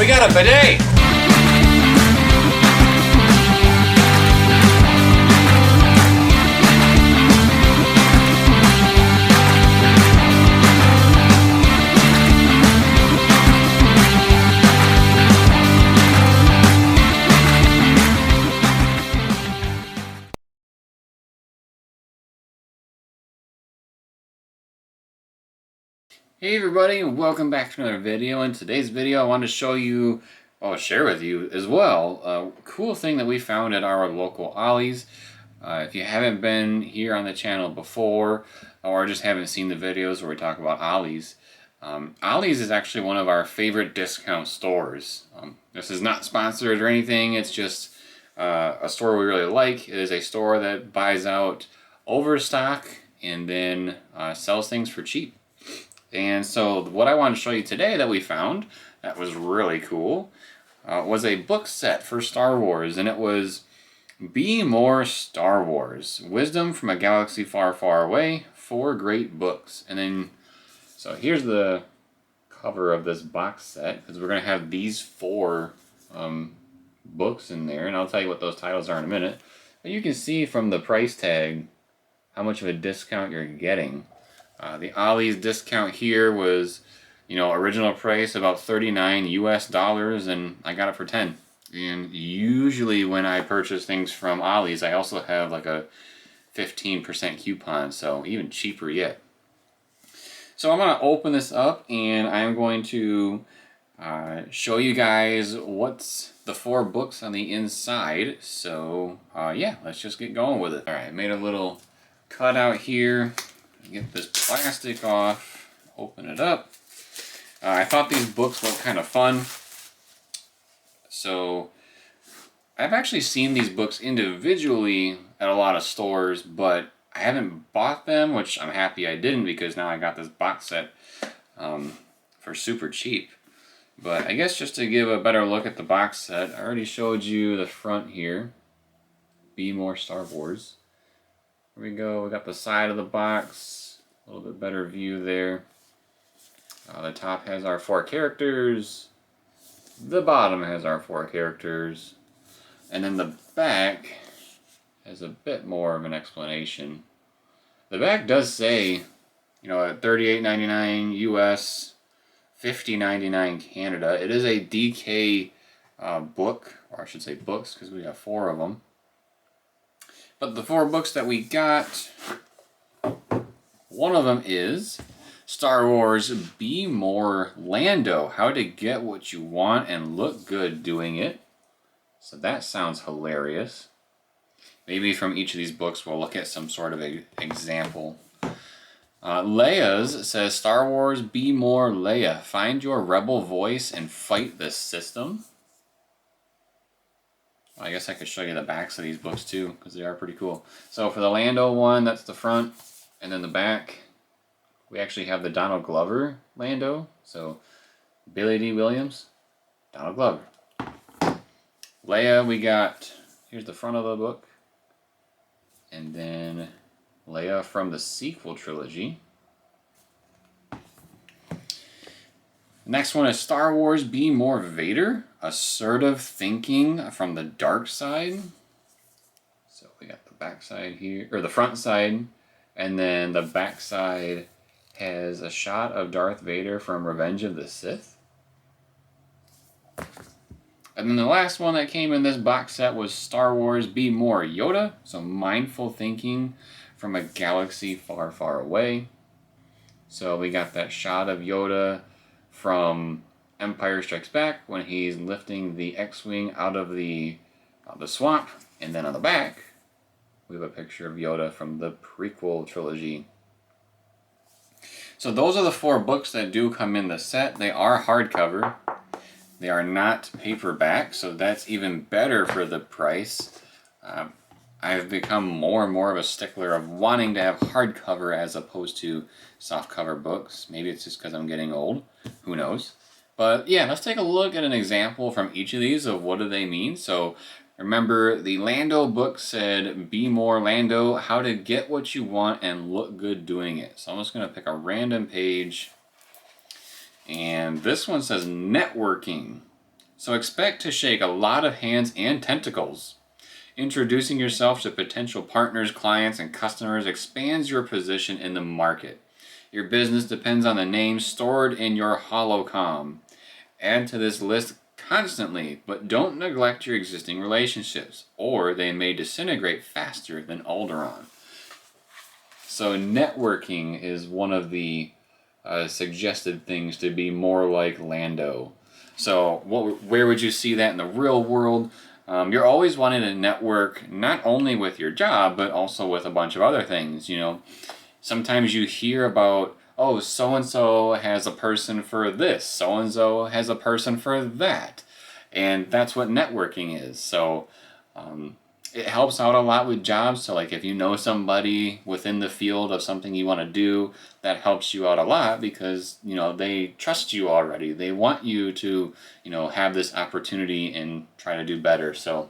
We got a bidet! Hey everybody, and welcome back to another video. In today's video I want to show you, share with you as well, a cool thing that we found at our local Ollie's. If you haven't been here on the channel before, or just haven't seen the videos where we talk about Ollie's, Ollie's is actually one of our favorite discount stores. This is not sponsored or anything, it's just a store we really like. It is a store that buys out overstock and then sells things for cheap. And so what I want to show you today that we found that was really cool was a book set for Star Wars, and it was Be More Star Wars, Wisdom from a Galaxy Far, Far Away, 4 great books. And then, so here's the cover of this box set, because we're going to have these 4 books in there, and I'll tell you what those titles are in a minute. But you can see from the price tag how much of a discount you're getting. The Ollie's discount here was, original price about $39 US, and I got it for 10. And usually when I purchase things from Ollie's, I also have like a 15% coupon, so even cheaper yet. So I'm going to open this up, and I'm going to show you guys what's the 4 books on the inside. So yeah, let's just get going with it. All right, I made a little cutout here. Get this plastic off, open it up. I thought these books looked kind of fun. So I've actually seen these books individually at a lot of stores, but I haven't bought them, which I'm happy I didn't, because now I got this box set for super cheap. But I guess just to give a better look at the box set, I already showed you the front here. Be More Star Wars. Here we go, we got the side of the box, a little bit better view there. The top has our 4 characters, the bottom has our 4 characters, and then the back has a bit more of an explanation. The back does say, at $38.99 US, $50.99 Canada. It is a DK book, or I should say books, because we have 4 of them. But the 4 books that we got, one of them is Star Wars Be More Lando, How to Get What You Want and Look Good Doing It. So that sounds hilarious. Maybe from each of these books we'll look at some sort of a example. Leia's says Star Wars Be More Leia, Find Your Rebel Voice and Fight the System. I guess I could show you the backs of these books too, because they are pretty cool. So for the Lando one, that's the front, and then the back, we actually have the Donald Glover Lando. So Billy D. Williams, Donald Glover. Leia, we got, here's the front of the book, and then Leia from the sequel trilogy. Next one is Star Wars Be More Vader, Assertive Thinking from the Dark Side. So we got the back side here, or the front side, and then the back side has a shot of Darth Vader from Revenge of the Sith. And then the last one that came in this box set was Star Wars Be More Yoda, so Mindful Thinking from a Galaxy Far, Far Away. So we got that shot of Yoda from Empire Strikes Back when he's lifting the X-Wing out of the swamp. And then on the back, we have a picture of Yoda from the prequel trilogy. So those are the 4 books that do come in the set. They are hardcover. They are not paperback, so that's even better for the price. I've become more and more of a stickler of wanting to have hardcover as opposed to softcover books. Maybe it's just because I'm getting old. Who knows? But yeah, let's take a look at an example from each of these of what do they mean. So remember, the Lando book said, Be More Lando, How to Get What You Want and Look Good Doing It. So I'm just going to pick a random page. And this one says networking. So expect to shake a lot of hands and tentacles. Introducing yourself to potential partners, clients, and customers expands your position in the market. Your business depends on the names stored in your holocom. Add to this list constantly, but don't neglect your existing relationships, or they may disintegrate faster than Alderaan. So networking is one of the suggested things to be more like Lando. So where would you see that in the real world? You're always wanting to network not only with your job, but also with a bunch of other things. Sometimes you hear about, oh, so-and-so has a person for this, so-and-so has a person for that. And that's what networking is. So it helps out a lot with jobs. So like if you know somebody within the field of something you want to do, that helps you out a lot because, they trust you already. They want you to, have this opportunity and try to do better. So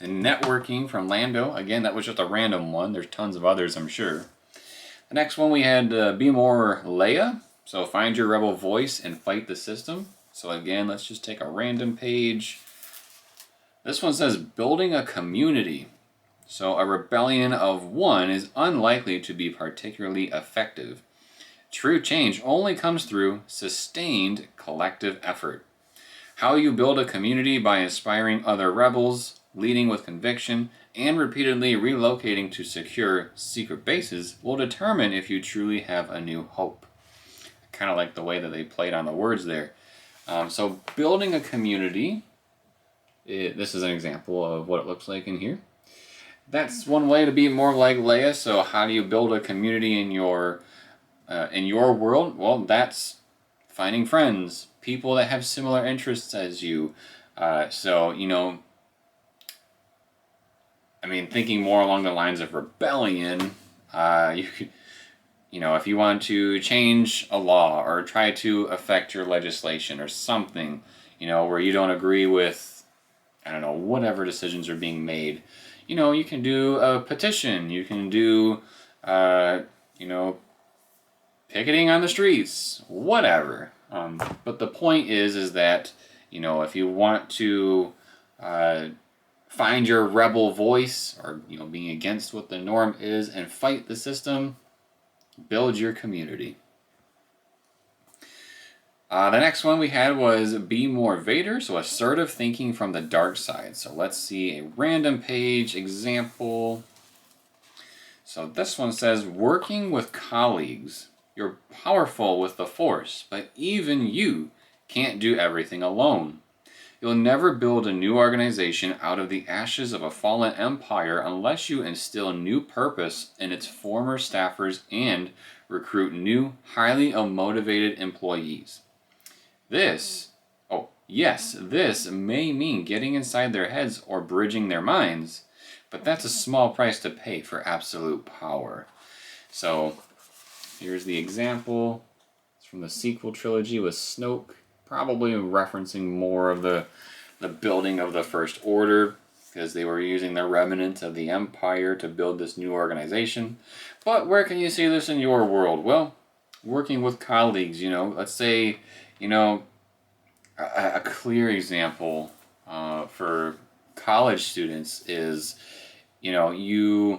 and networking from Lando, again, that was just a random one. There's tons of others, I'm sure. The next one we had Be More Leia. So find your rebel voice and fight the system. So again, let's just take a random page. This one says building a community. So a rebellion of one is unlikely to be particularly effective. True change only comes through sustained collective effort. How you build a community by inspiring other rebels, leading with conviction, and repeatedly relocating to secure secret bases will determine if you truly have a new hope. I kind of like the way that they played on the words there. So building a community, this is an example of what it looks like in here. That's one way to be more like Leia. So how do you build a community in your world? Well, that's finding friends, people that have similar interests as you. Thinking more along the lines of rebellion, you could, if you want to change a law or try to affect your legislation or something, where you don't agree with, whatever decisions are being made, you can do a petition, you can do, picketing on the streets, whatever. But the point is that, if you want to find your rebel voice or, being against what the norm is and fight the system, build your community. The next one we had was Be More Vader, so assertive thinking from the dark side. So let's see a random page example. So this one says, working with colleagues. You're powerful with the Force, but even you can't do everything alone. You'll never build a new organization out of the ashes of a fallen empire unless you instill new purpose in its former staffers and recruit new, highly motivated employees. This may mean getting inside their heads or bridging their minds, but that's a small price to pay for absolute power. So here's the example. It's from the sequel trilogy with Snoke, probably referencing more of the building of the First Order, because they were using the remnants of the Empire to build this new organization. But where can you see this in your world? Well, working with colleagues, let's say, a clear example for college students is, a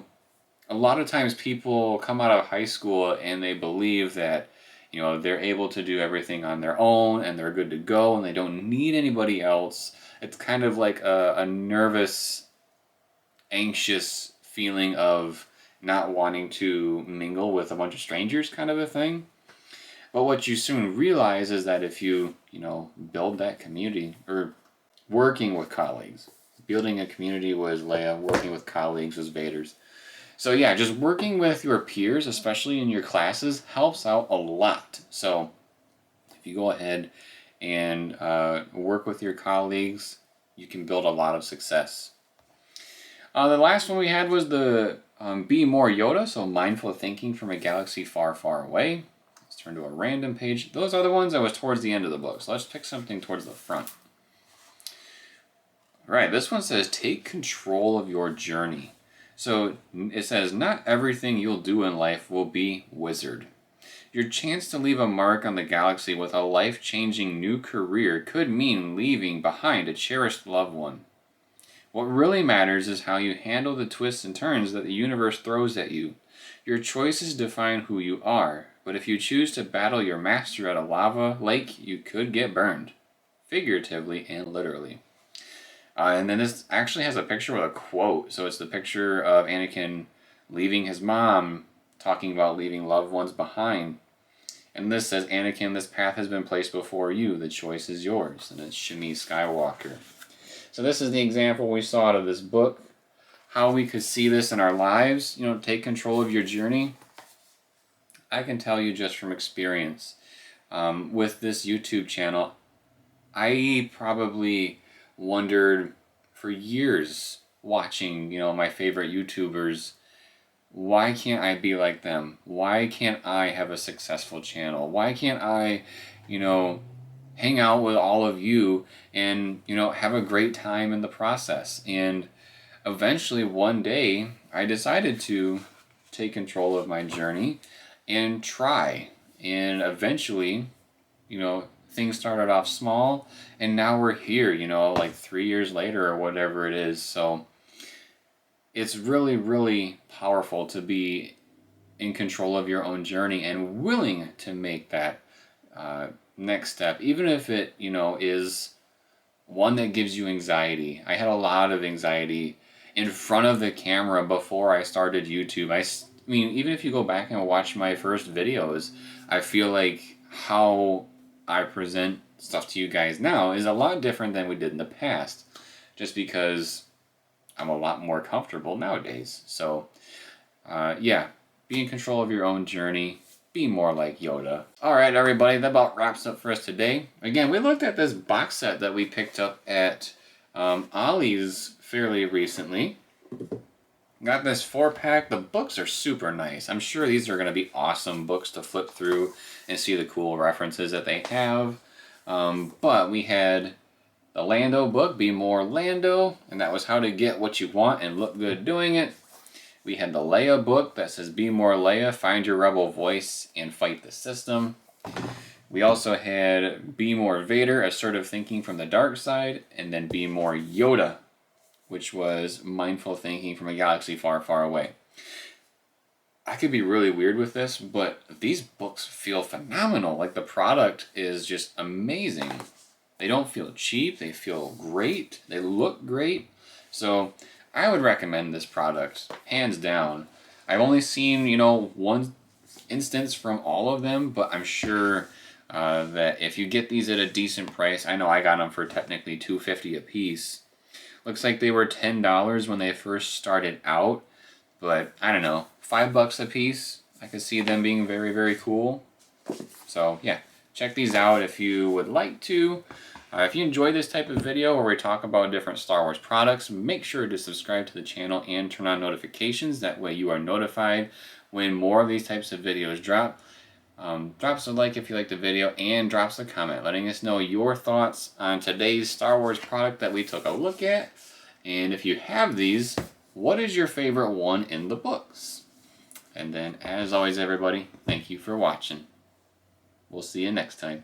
lot of times people come out of high school and they believe that, they're able to do everything on their own and they're good to go and they don't need anybody else. It's kind of like a nervous, anxious feeling of not wanting to mingle with a bunch of strangers kind of a thing. But what you soon realize is that if you, build that community, or working with colleagues, building a community was Leia, working with colleagues was Vader's. So yeah, just working with your peers, especially in your classes, helps out a lot. So if you go ahead and work with your colleagues, you can build a lot of success. The last one we had was the Be More Yoda, so mindful thinking from a galaxy far, far away. Let's turn to a random page. Those are the ones that was towards the end of the book, so let's pick something towards the front. All right, this one says, take control of your journey. So it says, not everything you'll do in life will be wizard. Your chance to leave a mark on the galaxy with a life-changing new career could mean leaving behind a cherished loved one. What really matters is how you handle the twists and turns that the universe throws at you. Your choices define who you are, but if you choose to battle your master at a lava lake, you could get burned, figuratively and literally. And then this actually has a picture with a quote. So it's the picture of Anakin leaving his mom, talking about leaving loved ones behind. And this says, Anakin, this path has been placed before you. The choice is yours. And it's Shmi Skywalker. So this is the example we saw out of this book. How we could see this in our lives. You know, take control of your journey. I can tell you just from experience. With this YouTube channel, I probably wondered for years watching, my favorite YouTubers, why can't I be like them? Why can't I have a successful channel? Why can't I, hang out with all of you and, have a great time in the process? And eventually one day I decided to take control of my journey and try. And eventually, things started off small and now we're here, like 3 years later or whatever it is. So it's really, really powerful to be in control of your own journey and willing to make that next step, even if it, is one that gives you anxiety. I had a lot of anxiety in front of the camera before I started YouTube. I mean, even if you go back and watch my first videos, I feel like how I present stuff to you guys now is a lot different than we did in the past, just because I'm a lot more comfortable nowadays. So, be in control of your own journey. Be more like Yoda. Alright, everybody, that about wraps up for us today. Again, we looked at this box set that we picked up at Ollie's fairly recently. Got this 4-pack. The books are super nice. I'm sure these are going to be awesome books to flip through and see the cool references that they have. But we had the Lando book, Be More Lando, and that was how to get what you want and look good doing it. We had the Leia book that says Be More Leia, Find Your Rebel Voice and Fight the System. We also had Be More Vader, Assertive Thinking from the Dark Side, and then Be More Yoda, which was Mindful Thinking from a Galaxy Far, Far Away. I could be really weird with this, but these books feel phenomenal. Like, the product is just amazing. They don't feel cheap. They feel great. They look great. So I would recommend this product, hands down. I've only seen, one instance from all of them, but I'm sure that if you get these at a decent price, I know I got them for technically $2.50 a piece. Looks like they were $10 when they first started out, but I don't know, $5 a piece. I could see them being very, very cool. So yeah, check these out if you would like to. If you enjoy this type of video where we talk about different Star Wars products, make sure to subscribe to the channel and turn on notifications. That way you are notified when more of these types of videos drop. Drop us a like if you like the video and drop us a comment letting us know your thoughts on today's Star Wars product that we took a look at. And if you have these, what is your favorite one in the books? And then, as always, everybody, thank you for watching. We'll see you next time.